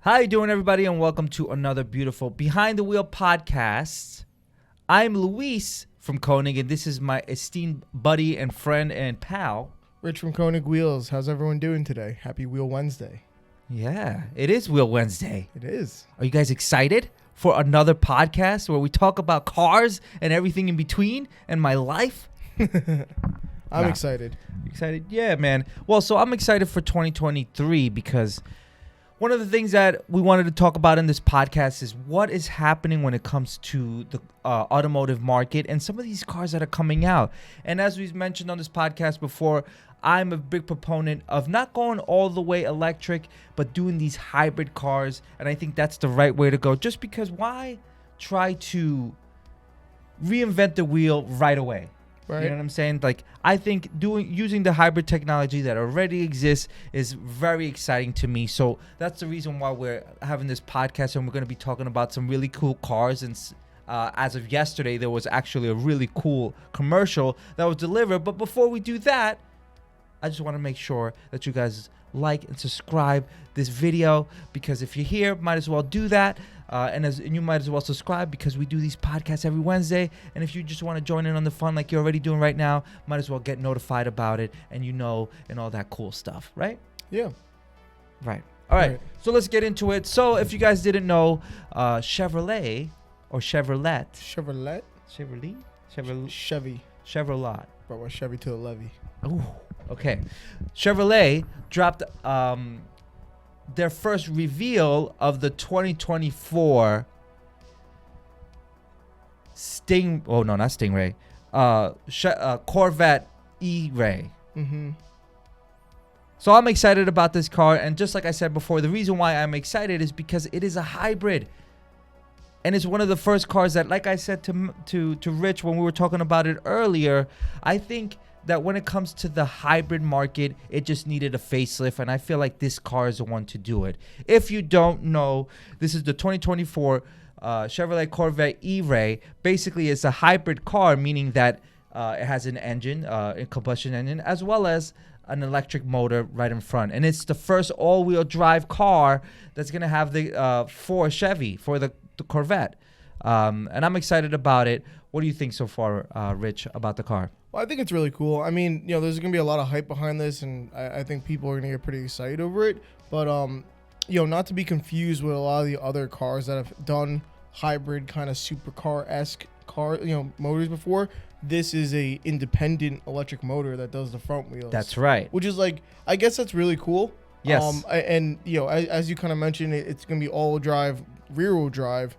How you doing, everybody, and welcome to another beautiful Behind the Wheel podcast. I'm Luis from Koenig, and this is my esteemed buddy and friend and pal, Rich from Koenig Wheels. How's everyone doing today? Happy Wheel Wednesday. Yeah, it is Wheel Wednesday. It is. Are you guys excited for another podcast where we talk about cars and everything in between and my life? I'm excited. Excited? Yeah, man. Well, so I'm excited for 2023 because one of the things that we wanted to talk about in this podcast is what is happening when it comes to the automotive market and some of these cars that are coming out. And as we've mentioned on this podcast before, I'm a big proponent of not going all the way electric, but doing these hybrid cars. And I think that's the right way to go. Just because why try to reinvent the wheel right away? Right. You know what I'm saying? Like, I think using the hybrid technology that already exists is very exciting to me. So that's the reason why we're having this podcast, and we're going to be talking about some really cool cars. And as of yesterday, there was actually a really cool commercial that was delivered. But before we do that, I just want to make sure that you guys like and subscribe this video, because if you're here, might as well do that. And you might as well subscribe, because we do these podcasts every Wednesday. And if you just want to join in on the fun like you're already doing right now, might as well get notified about it and and all that cool stuff, right? Yeah. Right. All right. So let's get into it. So if you guys didn't know, Chevrolet or Chevrolet. Chevrolet. Brought my Chevy to a levee. Ooh, okay. Chevrolet dropped their first reveal of the 2024 Corvette E-Ray. Mm-hmm. So I'm excited about this car, and just like I said before, the reason why I'm excited is because it is a hybrid. And it's one of the first cars that, like I said to Rich when we were talking about it earlier, I think that when it comes to the hybrid market, it just needed a facelift, and I feel like this car is the one to do it. If you don't know, this is the 2024 Chevrolet Corvette E-Ray. Basically, it's a hybrid car, meaning that it has an engine, a combustion engine, as well as an electric motor right in front. And it's the first all-wheel drive car that's going to have the for Chevy, for the Corvette. And I'm excited about it. What do you think so far, Rich, about the car? Well, I think it's really cool. I mean, there's going to be a lot of hype behind this, and I think people are going to get pretty excited over it. But, not to be confused with a lot of the other cars that have done hybrid kind of supercar-esque motors before. This is a independent electric motor that does the front wheels. That's right. Which is I guess that's really cool. Yes. And as you kind of mentioned, it's going to be all-wheel drive, rear-wheel drive,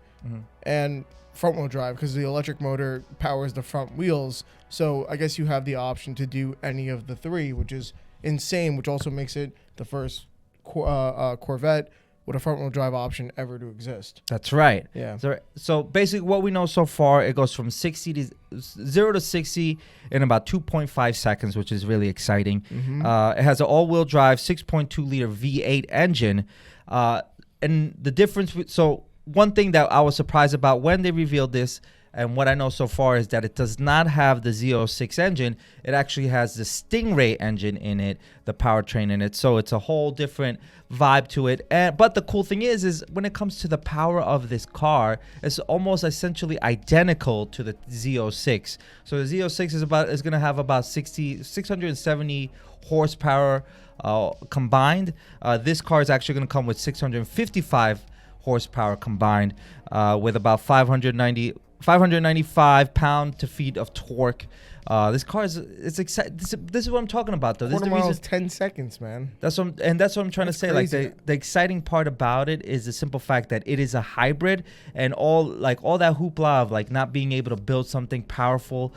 and front-wheel drive, because the electric motor powers the front wheels. So I guess you have the option to do any of the three, which is insane, which also makes it the first Corvette with a front-wheel drive option ever to exist. That's right. Yeah. So basically what we know so far, it goes from 0 to 60 in about 2.5 seconds, which is really exciting. Mm-hmm. It has an all-wheel drive 6.2-liter V8 engine. And the difference, one thing that I was surprised about when they revealed this, and what I know so far, is that it does not have the Z06 engine. It actually has the Stingray engine in it, the powertrain in it. So it's a whole different vibe to it. But the cool thing is when it comes to the power of this car, it's almost essentially identical to the Z06. So the Z06 is going to have about 670 horsepower combined. This car is actually going to come with 655 horsepower combined, with about 595 pound-to-feet of torque. This car it's exciting. This is what I'm talking about, though. Quarter mile is 10 seconds, man. That's what I'm trying to say. Crazy. Like the exciting part about it is the simple fact that it is a hybrid, and all that hoopla of not being able to build something powerful.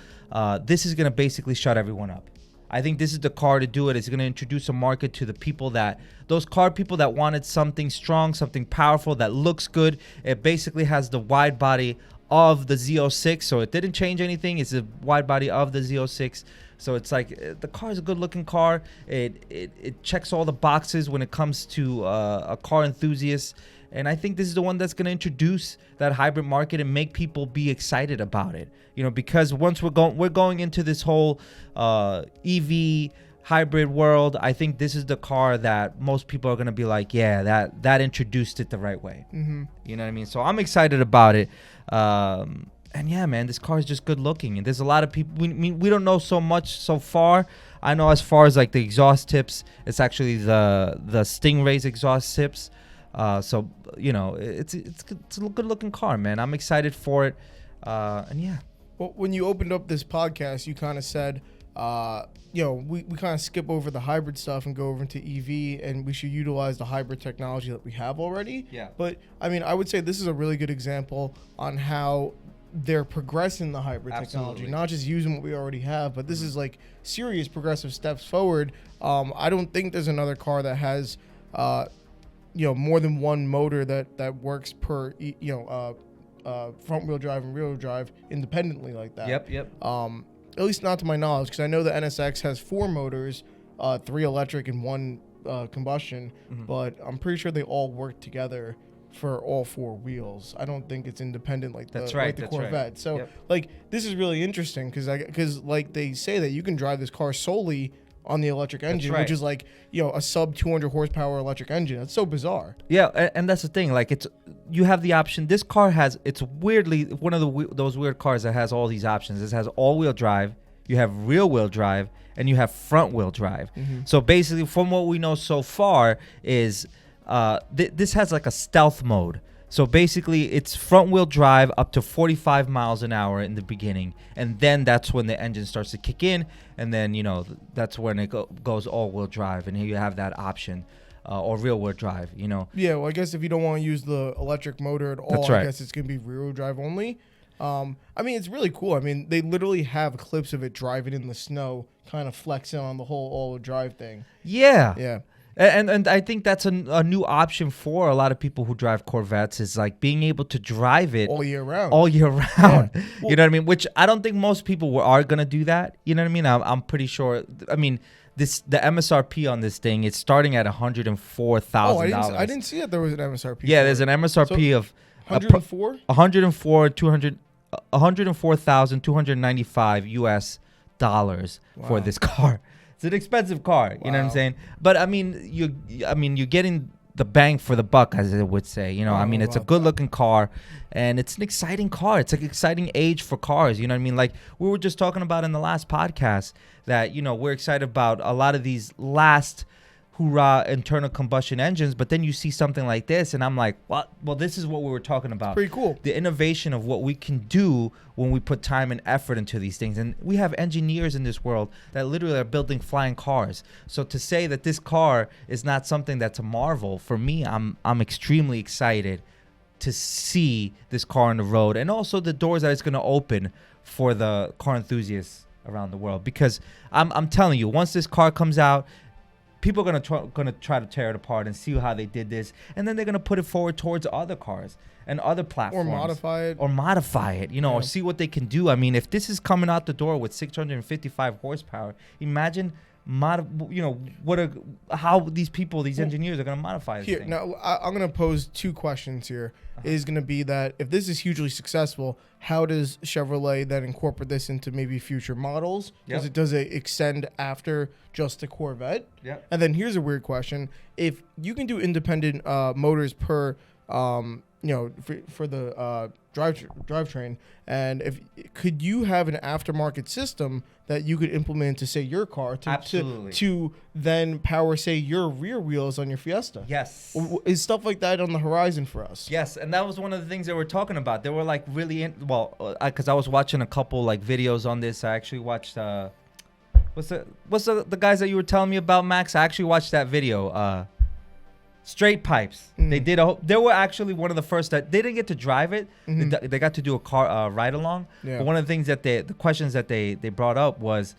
This is gonna basically shut everyone up. I think this is the car to do it. It's going to introduce a market to the people those car people that wanted something strong, something powerful, that looks good. It basically has the wide body of the Z06, so it didn't change anything. It's a wide body of the Z06. So it's the car is a good looking car. It checks all the boxes when it comes to a car enthusiast. And I think this is the one that's going to introduce that hybrid market and make people be excited about it. Because once we're going into this whole EV hybrid world, I think this is the car that most people are going to be like, yeah, that introduced it the right way. Mm-hmm. You know what I mean? So I'm excited about it. And yeah, man, this car is just good looking. And there's a lot of people, we don't know so much so far. I know as far as like the exhaust tips, it's actually the Stingray's exhaust tips. So, you know, it's a good looking car, man. I'm excited for it. And yeah. Well, when you opened up this podcast, you kind of said, you know, we kind of skip over the hybrid stuff and go over into EV, and we should utilize the hybrid technology that we have already. Yeah. But, I mean, I would say this is a really good example on how they're progressing the hybrid technology, not just using what we already have, but this is like serious progressive steps forward. I don't think there's another car that has, you know, more than one motor that works per, front wheel drive and rear wheel drive independently like that. Yep. At least not to my knowledge, because I know the NSX has 4 motors, 3 electric and 1 combustion, but I'm pretty sure they all work together for all 4 wheels. I don't think it's independent like the Corvette. Right. So like this is really interesting because like they say that you can drive this car solely on the electric engine, which is like, you know, a sub 200 horsepower electric engine. It's so bizarre. Yeah, and that's the thing. Like you have the option. This car it's weirdly one of those weird cars that has all these options. It has all-wheel drive, you have rear-wheel drive, and you have front-wheel drive. So basically, from what we know so far is this has like a stealth mode. So basically, it's front-wheel drive up to 45 miles an hour in the beginning, and then that's when the engine starts to kick in, and then, you know, that's when it goes all-wheel drive, and here you have that option, or rear-wheel drive, you know. Yeah, well, I guess if you don't want to use the electric motor at all, I guess it's going to be rear-wheel drive only. I mean, it's really cool. I mean, they literally have clips of it driving in the snow, kind of flexing on the whole all-wheel drive thing. Yeah. Yeah. And I think that's a new option for a lot of people who drive Corvettes, is like being able to drive it all year round. Yeah. Well, you know what I mean? Which I don't think most people are gonna do that. You know what I mean? I'm pretty sure. I mean, the MSRP on this thing, it's starting at $104,000. I didn't see that there was an MSRP. Yeah, there's an MSRP of 104. 104,295 US dollars for this car. It's an expensive car, you know what I'm saying? But I mean, you're getting the bang for the buck, as it would say. You know, I mean, it's a good-looking car, and it's an exciting car. It's an exciting age for cars. You know what I mean? Like we were just talking about in the last podcast, that, you know, we're excited about a lot of these last hoorah internal combustion engines, but then you see something like this, and I'm like, what? Well, this is what we were talking about. Pretty cool. The innovation of what we can do when we put time and effort into these things. And we have engineers in this world that literally are building flying cars. So to say that this car is not something that's a marvel, for me, I'm extremely excited to see this car on the road, and also the doors that it's going to open for the car enthusiasts around the world. Because I'm telling you, once this car comes out, people are gonna try to tear it apart and see how they did this, and then they're gonna put it forward towards other cars and other platforms, or modify it, you know, or see what they can do. I mean, if this is coming out the door with 655 horsepower, imagine how these engineers are gonna modify this thing. Now, I'm gonna pose 2 questions here. Is gonna be that if this is hugely successful, how does Chevrolet then incorporate this into maybe future models? Does it extend after just the Corvette? And then here's a weird question: if you can do independent motors per for the drivetrain, and could you have an aftermarket system that you could implement to, say, your car to then power, say, your rear wheels on your Fiesta? Yes. Is stuff like that on the horizon for us? Yes, and that was one of the things they were talking about. They were like really because I was watching a couple like videos on this. I actually watched what's the guys that you were telling me about, Max? I actually watched that video. Straight Pipes. They were actually one of the first that they didn't get to drive it. They got to do a car ride along. Yeah. But one of the things that the questions that they brought up was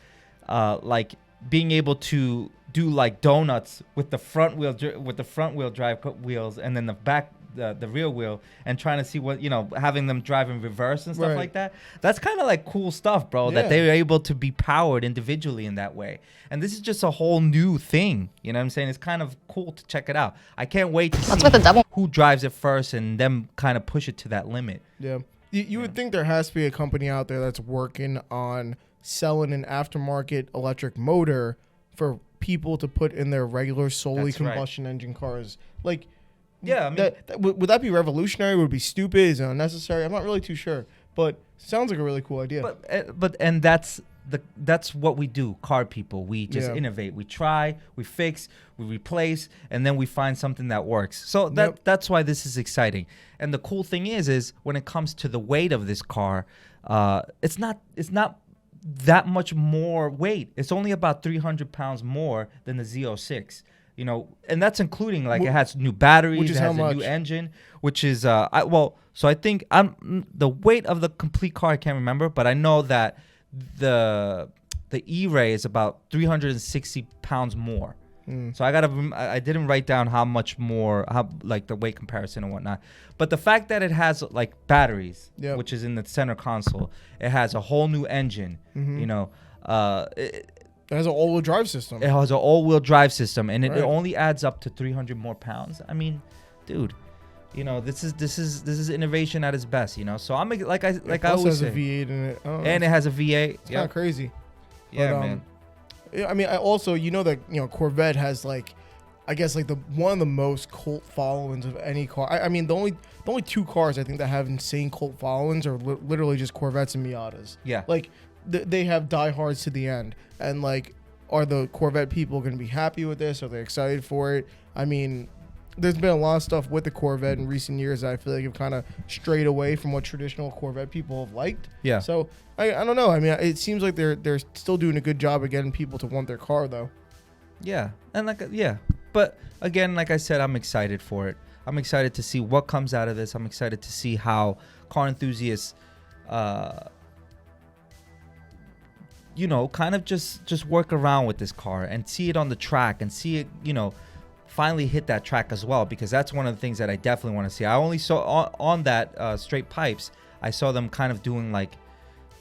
like being able to do like donuts with the front wheel drive wheels, and then the rear wheel, and trying to see what, you know, having them drive in reverse and stuff like that. That's kind of like cool stuff, bro, that they were able to be powered individually in that way. And this is just a whole new thing. You know what I'm saying? It's kind of cool to check it out. I can't wait to see who drives it first and them kind of push it to that limit. Yeah. You would think there has to be a company out there that's working on selling an aftermarket electric motor for people to put in their regular solely That's right. combustion engine cars. Like, Yeah, I mean, would that be revolutionary? Would it be stupid? Is it unnecessary? I'm not really too sure, but sounds like a really cool idea. but that's what we do, car people. We just innovate. We try, we fix, we replace, and then we find something that works. So that's why this is exciting. And the cool thing is when it comes to the weight of this car, it's not that much more weight. It's only about 300 pounds more than the Z06. You know, and that's including like it has new batteries, which is it has a new engine, which is so I think the weight of the complete car I can't remember, but I know that the E-Ray is about 360 pounds more. So I didn't write down how much more, how like the weight comparison and whatnot. But the fact that it has like batteries, which is in the center console, it has a whole new engine. You know, it has an all-wheel drive system. It has an all-wheel drive system, and it only adds up to 300 more pounds. I mean, dude, you know, this is innovation at its best. You know, so I'm like I always say, it has a V8 in it, and it has a V8. It's kind of crazy. Yeah, but, man. I mean, I also, you know that Corvette has like, I guess like one of the most cult followings of any car. I mean, the only two cars I think that have insane cult followings are literally just Corvettes and Miatas. Yeah, like they have diehards to the end. And like, are the Corvette people going to be happy with this? Are they excited for it? I mean, there's been a lot of stuff with the Corvette in recent years that I feel like have kind of strayed away from what traditional Corvette people have liked. Yeah. So I don't know. I mean, it seems like they're still doing a good job of getting people to want their car, though. Yeah, and but again, like I said, I'm excited for it. I'm excited to see what comes out of this. I'm excited to see how car enthusiasts, kind of just work around with this car and see it on the track and see it, finally hit that track as well, because that's one of the things that I definitely want to see. I only saw on that straight pipes, I saw them kind of doing like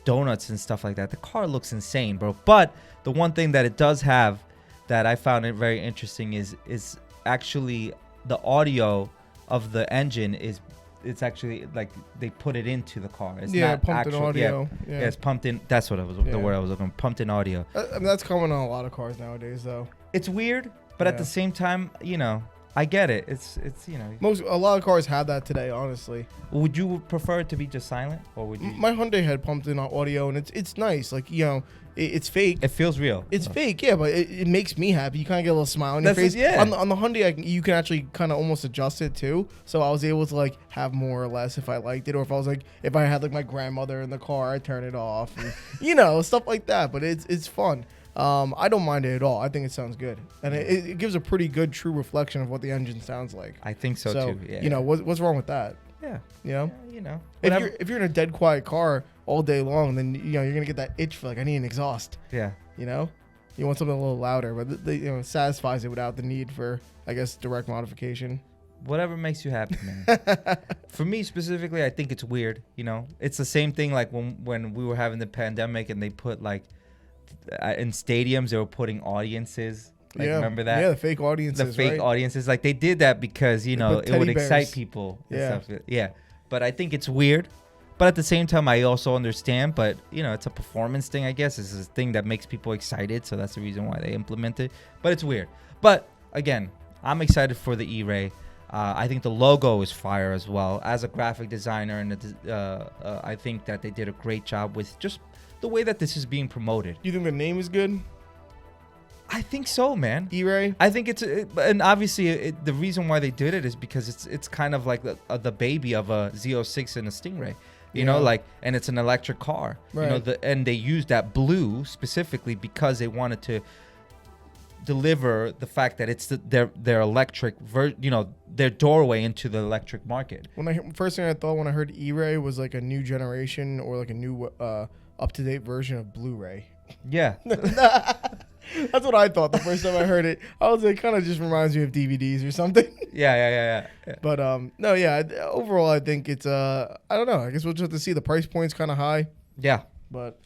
donuts and stuff like that. The car looks insane, bro. But the one thing that it does have that I found it very interesting is actually the audio of the engine it's actually like they put it into the car. It's not pumped actual, in audio. Yeah, it's pumped in. That's what the word I was looking for. Pumped in audio. I mean, that's common on a lot of cars nowadays, though. It's weird, but at the same time, I get it. It's a lot of cars have that today, honestly. Would you prefer it to be just silent, or would you? My Hyundai had pumped in audio, and it's nice. Like, it's fake. It feels real. It's fake, yeah, but it makes me happy. You kind of get a little smile on your face. Yeah. On the Hyundai, you can actually kind of almost adjust it too. So I was able to like have more or less if I liked it, or if I had like my grandmother in the car, I turn it off, and, stuff like that. But it's fun. I don't mind it at all. I think it sounds good, and it gives a pretty good, true reflection of what the engine sounds like. I think so too. Yeah. What's wrong with that? Yeah. If you're in a dead quiet car all day long, then you're gonna get that itch for like, I need an exhaust. Yeah. You want something a little louder, but it satisfies it without the need for, I guess, direct modification. Whatever makes you happy, man. For me specifically, I think it's weird. It's the same thing like when we were having the pandemic and they put like in stadiums they were putting audiences. Like, remember that? Yeah, the fake audiences. The fake audiences, like they did that because it would excite people. And stuff. Yeah, but I think it's weird. But at the same time, I also understand. But it's a performance thing, I guess. It's a thing that makes people excited, so that's the reason why they implement it. But it's weird. But again, I'm excited for the E-Ray. I think the logo is fire as well. As a graphic designer, and I think that they did a great job with just the way that this is being promoted. You think the name is good? I think so, man. E-Ray? I think and obviously the reason why they did it is because it's kind of like the baby of a Z06 and a Stingray, and it's an electric car, right. And they used that blue specifically because they wanted to deliver the fact that it's their electric, their doorway into the electric market. First thing I thought when I heard E-Ray was like a new generation or like a new up-to-date version of Blu-ray. Yeah. That's what I thought the first time I heard it. I was like, kind of just reminds me of DVDs or something. Yeah. But overall I think it's I don't know. I guess we'll just have to see. The price point's kind of high. Yeah. But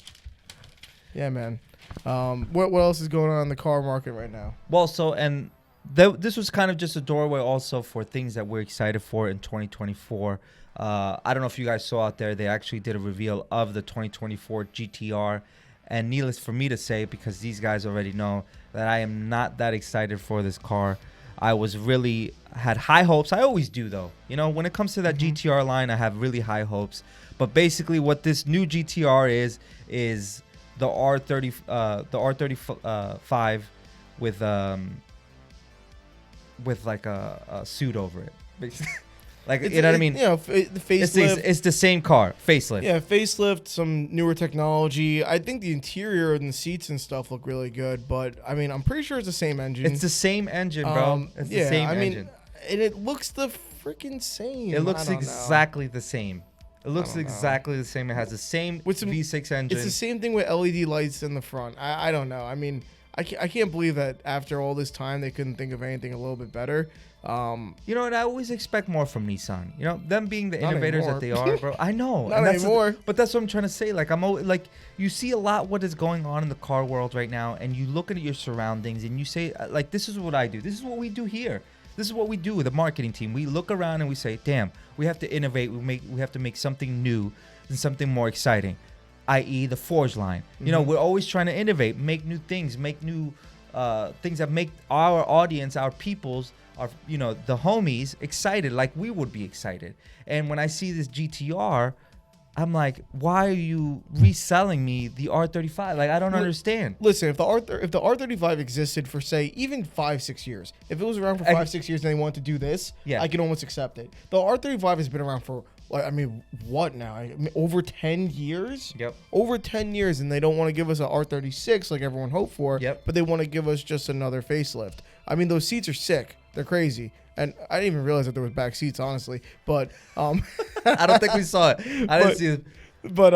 yeah, man. What else is going on in the car market right now? Well, this was kind of just a doorway also for things that we're excited for in 2024. I don't know if you guys saw out there, they actually did a reveal of the 2024 GTR. And needless for me to say, because these guys already know that I am not that excited for this car. I was really had high hopes. I always do, though. You know, when it comes to that GTR line, I have really high hopes. But basically, what this new GTR is the R35 with like a suit over it, basically. Like, you know what I mean? You know, the facelift. It's the same car, facelift. Yeah, facelift, some newer technology. I think the interior and the seats and stuff look really good, but I mean, I'm pretty sure it's the same engine. It's the same engine, bro. It's the same engine. And it looks the freaking same. It looks exactly the same. It looks exactly the same. It has the same V6 engine. It's the same thing with LED lights in the front. I don't know. I mean, I can't believe that after all this time they couldn't think of anything a little bit better. You know what? I always expect more from Nissan. You know, them being the innovators that they are, bro. I know. Not anymore. But that's what I'm trying to say. Like, I'm always, like, you see a lot what is going on in the car world right now, and you look at your surroundings and you say, like, this is what I do. This is what we do here. This is what we do with the marketing team. We look around and we say, damn, we have to innovate. We have to make something new and something more exciting, i.e. the Forge line. You know, we're always trying to innovate, make new things, make new things that make our audience, our peoples, our, you know, the homies excited like we would be excited. And when I see this GTR, I'm like, why are you reselling me the R35? Like, I don't understand. Listen, if the R35 existed for, say, even 5-6 years, if it was around for 5-6 years and they want to do this, I can almost accept it. The R35 has been around for, I mean, what now? I mean, over 10 years? Yep. Over 10 years, and they don't want to give us an R36 like everyone hoped for, but they want to give us just another facelift. I mean, those seats are sick. They're crazy. And I didn't even realize that there was back seats, honestly. But I don't think we saw it. I didn't see it. But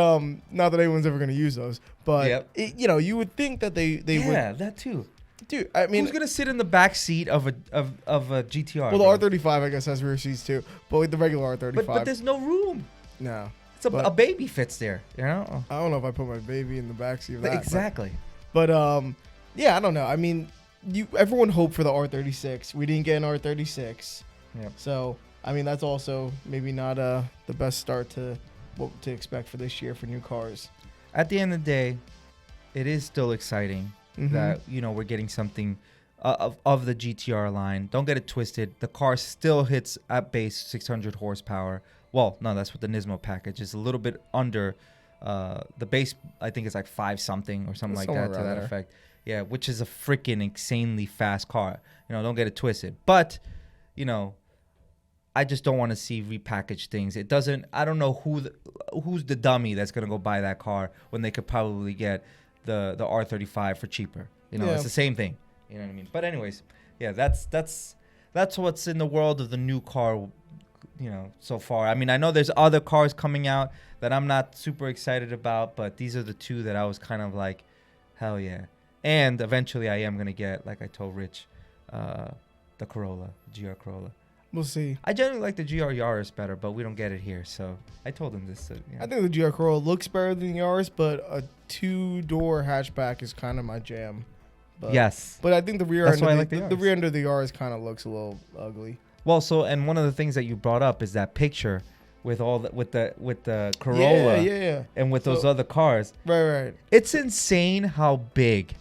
not that anyone's ever going to use those. But you know, you would think that they would. Yeah, that too. Dude, I mean, who's gonna sit in the back seat of a GTR? Well, the R35 I guess has rear seats too, but with the regular R35, but there's no room. No, it's a baby fits there. You know. I don't know if I put my baby in the back seat of that. Exactly. But yeah, I don't know. I mean, everyone hoped for the R36. We didn't get an R36. Yep. So I mean, that's also maybe not the best start to what to expect for this year for new cars. At the end of the day, it is still exciting that, you know, we're getting something of the GTR line. Don't get it twisted. The car still hits at base 600 horsepower. Well, no, that's what the Nismo package is. A little bit under the base. I think it's like 5 something or something like that to that effect. Yeah, which is a freaking insanely fast car. You know, don't get it twisted. But, you know, I just don't want to see repackaged things. It doesn't. I don't know who's the dummy that's gonna go buy that car when they could probably get the R35 for cheaper. You know, it's the same thing. You know what I mean? But anyways, yeah, that's what's in the world of the new car, you know, so far. I mean, I know there's other cars coming out that I'm not super excited about, but these are the two that I was kind of like, hell yeah. And eventually I am going to get, like I told Rich, the Corolla, GR Corolla. We'll see. I generally like the GR Yaris better, but we don't get it here, so I told him this. I think the GR Corolla looks better than the Yaris, but a 2-door hatchback is kind of my jam. But, yes. But I think the rear the rear end of the Yaris kind of looks a little ugly. Well, so, and one of the things that you brought up is that picture with all with the Corolla, and with those other cars. Right. It's insane how big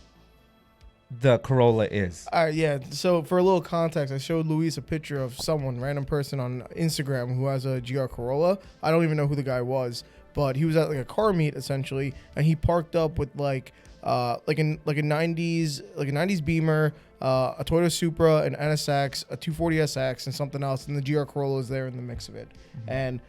the Corolla is. Yeah. So for a little context, I showed Luis a picture of random person on Instagram who has a GR Corolla. I don't even know who the guy was, but he was at like a car meet essentially, and he parked up with like a 90s Beamer, a Toyota Supra, an NSX, a 240SX, and something else, and the GR Corolla is there in the mix of it. And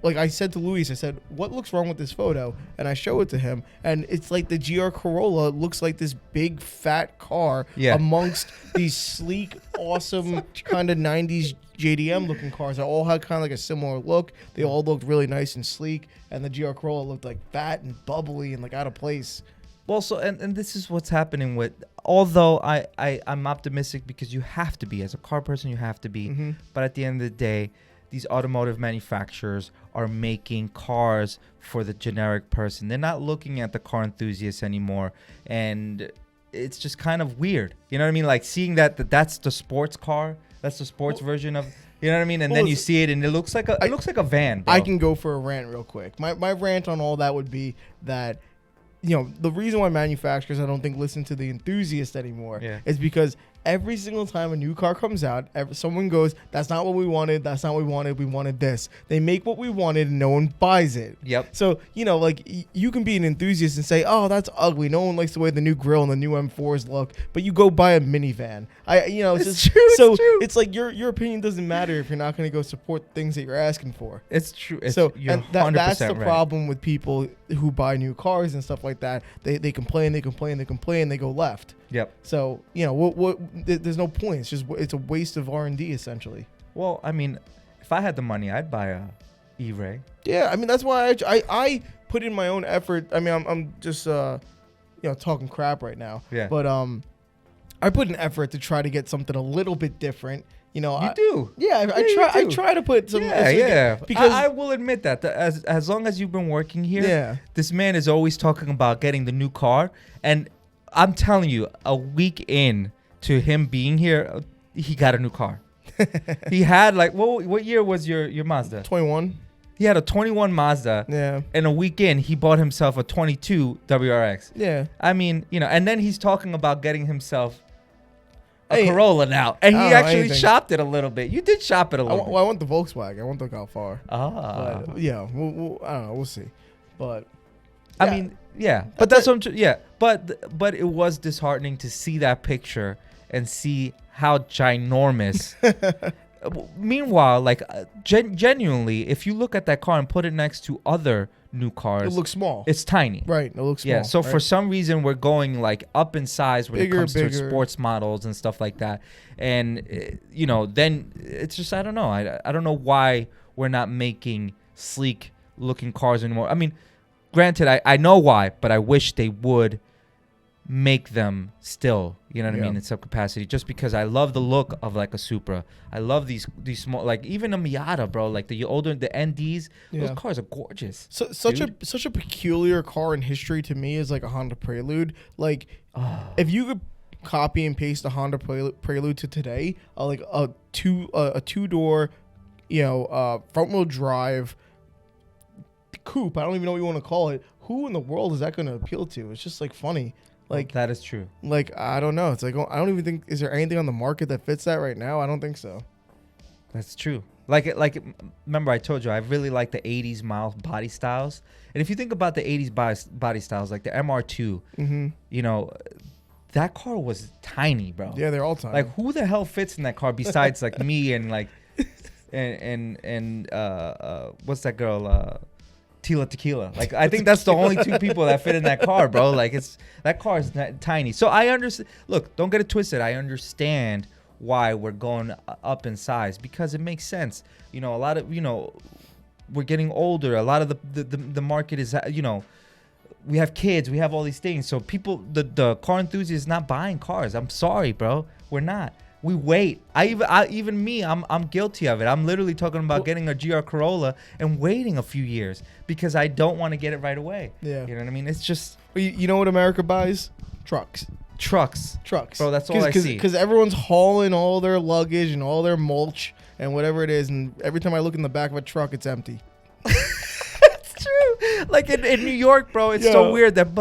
I said to Luis, I said, what looks wrong with this photo? And I show it to him, and it's like the GR Corolla looks like this big fat car amongst these sleek, awesome kind of 90s JDM looking cars that all had kind of like a similar look. They all looked really nice and sleek, and the GR Corolla looked like fat and bubbly and like out of place. Well, so and this is what's happening with. Although I'm optimistic because you have to be as a car person, you have to be. But at the end of the day, these automotive manufacturers are making cars for the generic person. They're not looking at the car enthusiast anymore, and it's just kind of weird. You know what I mean? Like seeing that's the sports car, that's the sports version of. You know what I mean? And then you see it, and it looks like a van. Bro. I can go for a rant real quick. My rant on all that would be that the reason why manufacturers, I don't think, listen to the enthusiast anymore is because every single time a new car comes out, someone goes, that's not what we wanted. That's not what we wanted. We wanted this. They make what we wanted and no one buys it. Yep. So, like you can be an enthusiast and say, oh, that's ugly. No one likes the way the new grille and the new M4s look. But you go buy a minivan. It's true. So true. it's like your opinion doesn't matter if you're not going to go support things that you're asking for. It's true. That's the problem with people who buy new cars and stuff like that. They complain, they go left. Yep. So, there's no point. It's a waste of R&D essentially. Well, I mean, if I had the money, I'd buy a E-Ray. Yeah, I mean, that's why I put in my own effort. I mean, I'm just talking crap right now. Yeah. But I put an effort to try to get something a little bit different. You do. Yeah, I try to put some. Yeah. Because I will admit that as long as you've been working here, this man is always talking about getting the new car, and I'm telling you, a week in to him being here, he got a new car. He had what year was your Mazda? 21. He had a 21 Mazda. Yeah. And a week in, he bought himself a 22 WRX. Yeah. I mean, and then he's talking about getting himself a Corolla now, and he actually shopped it a little bit. You did shop it a little bit. Well, I want the Volkswagen. I want the Alphard. But, yeah. I don't know. We'll see. But I mean, yeah. But that's what But it was disheartening to see that picture and see how ginormous. Meanwhile, genuinely, if you look at that car and put it next to other new cars, it looks small. It's tiny. Right. It looks small. Yeah. So for some reason, we're going up in size when it comes to sports models and stuff like that. And then it's just, I don't know. I don't know why we're not making sleek looking cars anymore. I mean, granted, I know why, but I wish they would make them still, you know what I mean, in some capacity, just because I love the look of a Supra. I love these small, even a Miata, bro, the NDs, those cars are gorgeous. So such a peculiar car in history to me is a Honda Prelude. If you could copy and paste a Honda Prelude to today, a two-door, front wheel drive coupe, I don't even know what you want to call it. Who in the world is that going to appeal to? It's just funny. That is true. I don't know. It's I don't even think, is there anything on the market that fits that right now? I don't think so. That's true. Remember I told you I really like the 80s mild body styles. And if you think about the 80s body styles, like the MR2, that car was tiny, bro. Yeah, they're all tiny. Who the hell fits in that car besides me and what's that girl? Tila Tequila. I think that's the only two people that fit in that car, bro. That car is tiny. So I understand. Look, don't get it twisted. I understand why we're going up in size because it makes sense. A lot of we're getting older. A lot of the market is we have kids. We have all these things. So people, the car enthusiast is not buying cars. I'm sorry, bro. We're not. We wait. I'm guilty of it. I'm literally talking about getting a GR Corolla and waiting a few years because I don't want to get it right away. Yeah. You know what I mean? It's just... You know what America buys? Trucks. Bro, that's all I see. Because everyone's hauling all their luggage and all their mulch and whatever it is, and every time I look in the back of a truck, it's empty. It's true. In New York, bro, it's so weird that...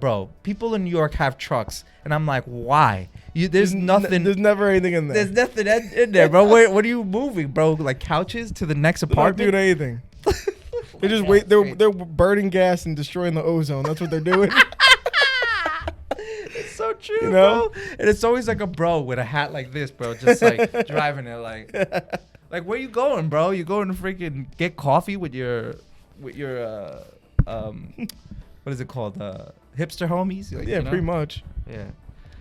bro, people in New York have trucks, and I'm like, why? There's nothing. There's never anything in there. There's nothing in there, bro. What are you moving, bro? Couches to the next apartment? They're not doing anything. They just wait. They're burning gas and destroying the ozone. That's what they're doing. It's so true, bro. And it's always a bro with a hat like this, bro, just driving it where you going, bro? You going to freaking get coffee with your what is it called? Hipster homies? Pretty much. Yeah.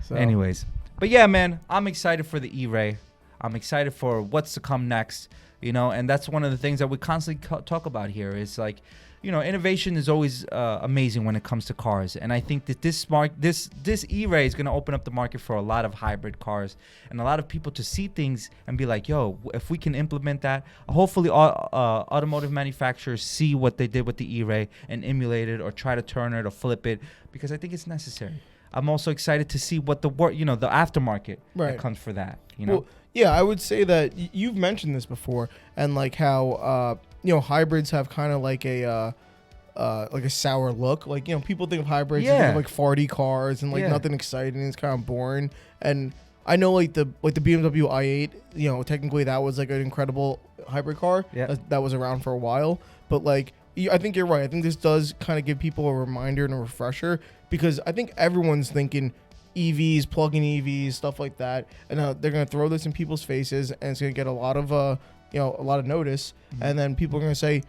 So. Anyways. But yeah, man, I'm excited for the E-Ray. I'm excited for what's to come next, and that's one of the things that we constantly talk about here is innovation is always amazing when it comes to cars. And I think that this E-Ray is going to open up the market for a lot of hybrid cars and a lot of people to see things and be like, yo, if we can implement that, hopefully automotive manufacturers see what they did with the E-Ray and emulate it or try to turn it or flip it because I think it's necessary. I'm also excited to see what the aftermarket that comes for that. Well, yeah, I would say that you've mentioned this before, and how hybrids have kind of like a sour look. Like, you know, people think of hybrids, they think of like farty cars and like nothing exciting. It's kind of boring. And I know like the BMW i8, you know, technically that was like an incredible hybrid car that was around for a while. But like, I think you're right. I think this does kind of give people a reminder and a refresher, because I think everyone's thinking EVs, plug-in EVs, stuff like that, and they're gonna throw this in people's faces, and it's gonna get a lot of a lot of notice, and then people are gonna say,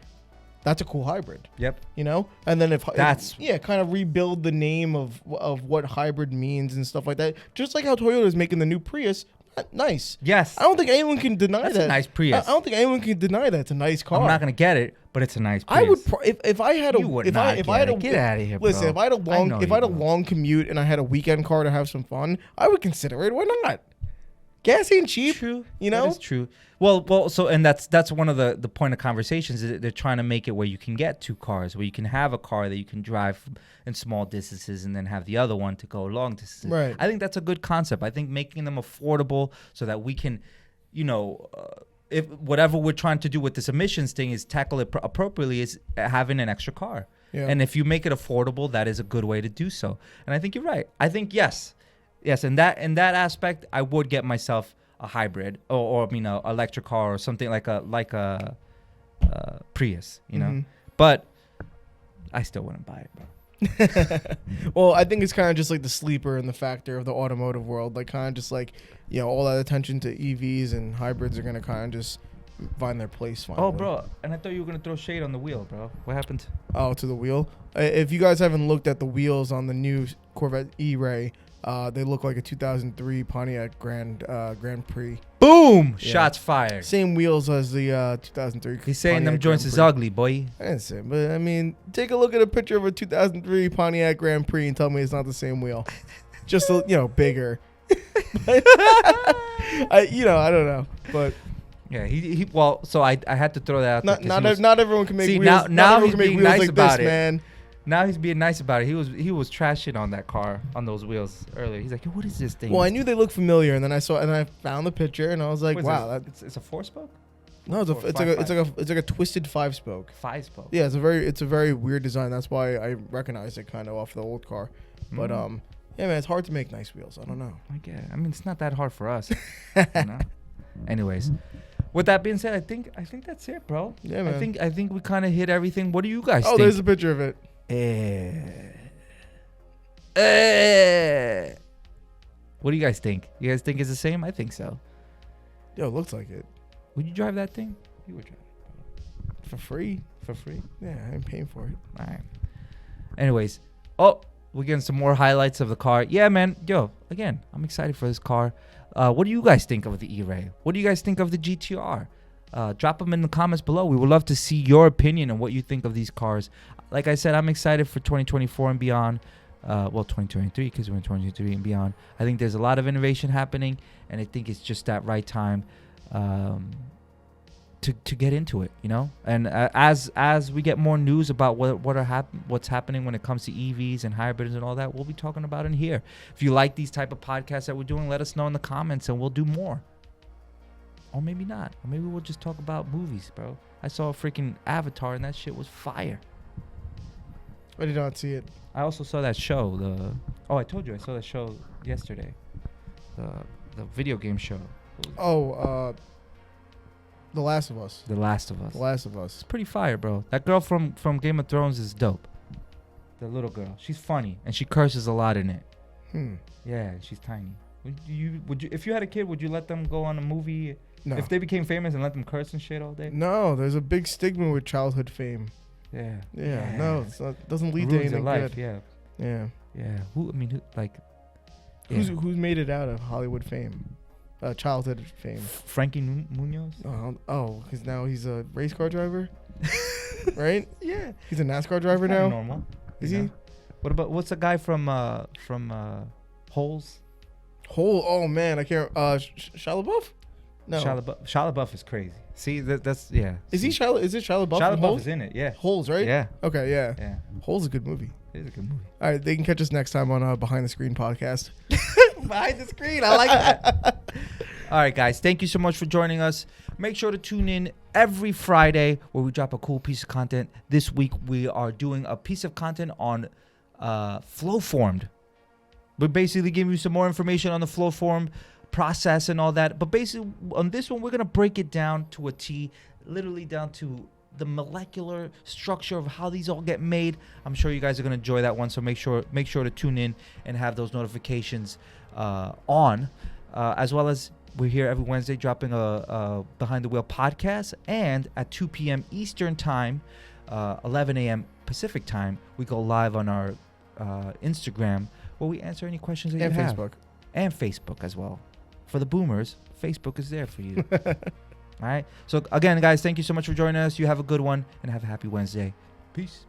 "That's a cool hybrid." Yep. You know, and then if kind of rebuild the name of what hybrid means and stuff like that, just like how Toyota is making the new Prius. Nice. Yes. I don't think anyone can deny that. That's a nice Prius. I don't think anyone can deny that. It's a nice car. I'm not gonna get it, but it's a nice Prius. I would if I had a get out of here, bro. Listen, if I had a long commute and I had a weekend car to have some fun, I would consider it. Why not? Gas ain't cheap. True. You know? That is true. Well, so, and that's one of the point of conversations, is that they're trying to make it where you can get two cars, where you can have a car that you can drive in small distances and then have the other one to go long distances. Right. I think that's a good concept. I think making them affordable so that we can, you know, if whatever we're trying to do with this emissions thing is tackle it appropriately, is having an extra car. Yeah. And if you make it affordable, that is a good way to do so. And I think you're right. I think yes, in that aspect, I would get myself a hybrid or you know, electric car or something like a Prius, you know. But I still wouldn't buy it, bro. Well, I think it's kind of just like the sleeper and the factor of the automotive world, like kind of just like, you know, all that attention to EVs and hybrids are gonna kind of just find their place finally. Oh, bro, and I thought you were gonna throw shade on the wheel, bro. What happened? Oh, to the wheel. If you guys haven't looked at the wheels on the new Corvette E-Ray, they look like a 2003 Pontiac Grand Prix. Boom! Yeah. Shots fired. Same wheels as the 2003. He's saying Pontiac them joints is ugly, boy. I didn't say, but I mean, take a look at a picture of a 2003 Pontiac Grand Prix and tell me it's not the same wheel. Just bigger. I don't know, but. Yeah, he well, so I had to throw that out. Not everyone can make wheels. Now he's being nice like about this, it, man. Now he's being nice about it. He was trashing on that car, on those wheels earlier. He's like, "Yo, what is this thing?" Well, I knew they looked familiar, and then I found the picture, and I was like, "Wow, it's a 4-spoke." No, it's like a twisted 5-spoke. 5-spoke. Yeah, it's a very weird design. That's why I recognized it kind of off the old car. But yeah, man, it's hard to make nice wheels. I don't know. I get it. I mean, it's not that hard for us. You know? Anyways, with that being said, I think that's it, bro. Yeah, man. I think we kind of hit everything. What do you guys think? Oh, there's a picture of it. What do you guys think? You guys think it's the same? I think so. Yo, it looks like it. Would you drive that thing? You would drive it. For free? For free? Yeah, I ain't paying for it. All right. Anyways, we're getting some more highlights of the car. Yeah, man. Yo, again, I'm excited for this car. What do you guys think of the E-Ray? What do you guys think of the GTR? Drop them in the comments below. We would love to see your opinion on what you think of these cars. Like I said, I'm excited for 2024 and beyond. 2023, because we're in 2023 and beyond. I think there's a lot of innovation happening, and I think it's just that right time to get into it, you know. And as we get more news about what's happening when it comes to EVs and hybrids and all that, we'll be talking about it here. If you like these type of podcasts that we're doing, let us know in the comments, and we'll do more. Or maybe not. Or maybe we'll just talk about movies, bro. I saw a freaking Avatar, and that shit was fire. I did not see it. I also saw that show. I told you I saw that show yesterday. The video game show. The Last of Us. The Last of Us. The Last of Us. It's pretty fire, bro. That girl from Game of Thrones is dope. The little girl. She's funny, and she curses a lot in it. Yeah, she's tiny. Would you if you had a kid, would you let them go on a movie? No. If they became famous and let them curse and shit all day? No, there's a big stigma with childhood fame. Yeah. No, it doesn't lead to anything good. Yeah. Who who's made it out of Hollywood fame, childhood fame? Frankie Munoz. Because now he's a race car driver, right? Yeah. He's a NASCAR driver now. Normal. Is he? What's the guy from Holes? Oh man, I can't. Shia LaBeouf? No. Shia LaBeouf is crazy. See, that's yeah. Is it Shia LaBeouf? Shia LaBeouf is in it, yeah. Holes, right? Yeah. Okay, yeah. Yeah. Holes is a good movie. It is a good movie. All right, they can catch us next time on Behind the Screen podcast. Behind the Screen, I like that. All right, guys. Thank you so much for joining us. Make sure to tune in every Friday where we drop a cool piece of content. This week, we are doing a piece of content on flow formed. We're basically giving you some more information on the flow form process and all that. But basically, on this one, we're going to break it down to a T, literally down to the molecular structure of how these all get made. I'm sure you guys are going to enjoy that one. So make sure to tune in and have those notifications on, as well as we're here every Wednesday dropping a Behind the Wheel podcast. And at 2 p.m. Eastern Time, 11 a.m. Pacific Time, we go live on our Instagram where we answer any questions that you have. And Facebook as well. For the boomers, Facebook is there for you. All right. So, again, guys, thank you so much for joining us. You have a good one and have a happy Wednesday. Peace.